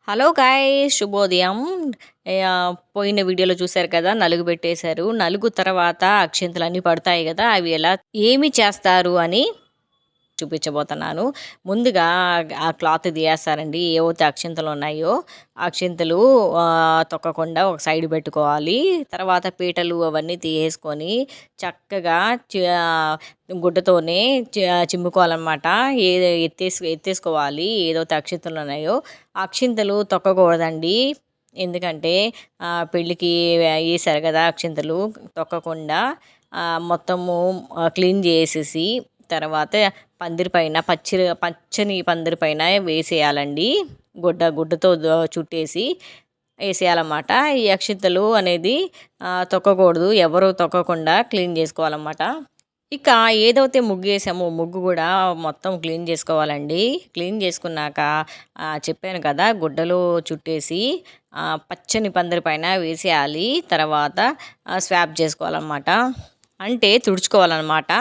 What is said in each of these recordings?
Hello guys, శుభోదయం. పోయిన వీడియోలో చూశారు కదా, నలుగు పెట్టేశారు. నలుగు తర్వాత అక్షింతలన్నీ పడతాయి కదా, అవి ఏమి చేస్తారు అని చూపించబోతున్నాను. ముందుగా ఆ క్లాత్ తీయేస్తారండి. ఏవైతే అక్షింతలు ఉన్నాయో అక్షింతలు తొక్కకుండా ఒక సైడ్ పెట్టుకోవాలి. తర్వాత పీటలు అవన్నీ తీసేసుకొని చక్కగా గుడ్డతోనే చిమ్ముకోవాలన్నమాట. ఎత్తేసుకోవాలి ఏదైతే అక్షింతలు ఉన్నాయో. అక్షింతలు తొక్కకూడదండి. ఎందుకంటే పెళ్ళికి వేసారు కదా అక్షింతలు, తొక్కకుండా మొత్తము క్లీన్ చేసేసి తర్వాత పందిరి పైన పచ్చని పందిరి పైన వేసేయాలండి. గుడ్డతో చుట్టేసి వేసేయాలన్నమాట. ఈ అక్షింతలు అనేది తొక్కకూడదు, ఎవరు తొక్కకుండా క్లీన్ చేసుకోవాలన్నమాట. ఇక ఏదైతే ముగ్గు వేసామో ముగ్గు కూడా మొత్తం క్లీన్ చేసుకోవాలండి. క్లీన్ చేసుకున్నాక చెప్పాను కదా, గుడ్డలో చుట్టేసి పచ్చని పందిరి పైన వేసేయాలి. తర్వాత స్వాప్ చేసుకోవాలన్నమాట, అంటే తుడుచుకోవాలన్నమాట.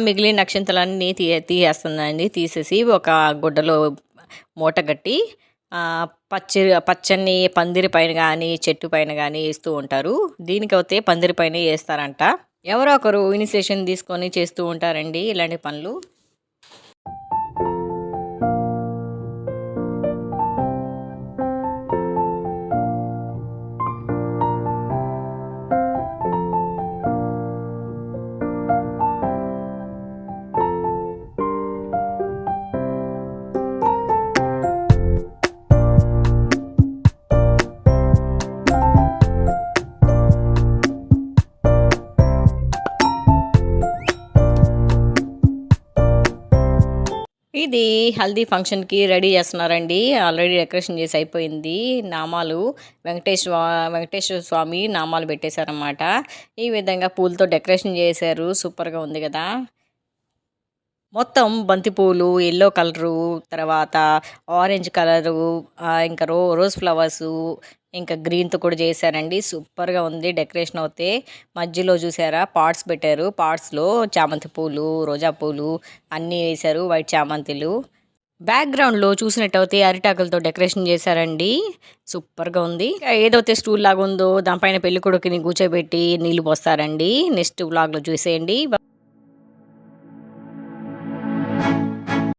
మిగిలిన అక్షింతలన్నీ తీసేస్తుందండి. తీసేసి ఒక గుడ్డలో మూట కట్టి పచ్చని పందిరి పైన కానీ చెట్టు పైన కానీ వేస్తూ ఉంటారు. దీనికైతే పందిరి పైన వేస్తారంట. ఎవరో ఒకరు ఇనిషియేషన్ తీసుకొని చేస్తూ ఉంటారండి ఇలాంటి పనులు. ఇది హల్దీ ఫంక్షన్కి రెడీ చేస్తున్నారండి. ఆల్రెడీ డెకరేషన్ చేసి అయిపోయింది. నామాలు వెంకటేశ్వర స్వామి నామాలు పెట్టేశారన్నమాట. ఈ విధంగా పూలతో డెకరేషన్ చేశారు. సూపర్గా ఉంది కదా. మొత్తం బంతి పూలు, ఎల్లో కలరు, తర్వాత ఆరెంజ్ కలరు, ఇంకా రోజ్ ఫ్లవర్సు, ఇంకా గ్రీన్తో కూడా చేశారండి. సూపర్గా ఉంది డెకరేషన్ అయితే. మధ్యలో చూసారా పాట్స్ పెట్టారు. పాట్స్లో చామంతి పూలు, రోజా పూలు అన్నీ వేశారు, వైట్ చామంతిలు. బ్యాక్గ్రౌండ్లో చూసినట్టయితే అరిటాకులతో డెకరేషన్ చేశారండి. సూపర్గా ఉంది. ఏదైతే స్టూల్ లాగా ఉందో దానిపైన పెళ్లి కొడుకుని కూర్చోబెట్టి నీళ్లు పోస్తారండి. నెక్స్ట్ వ్లాగ్లో చూసేయండి.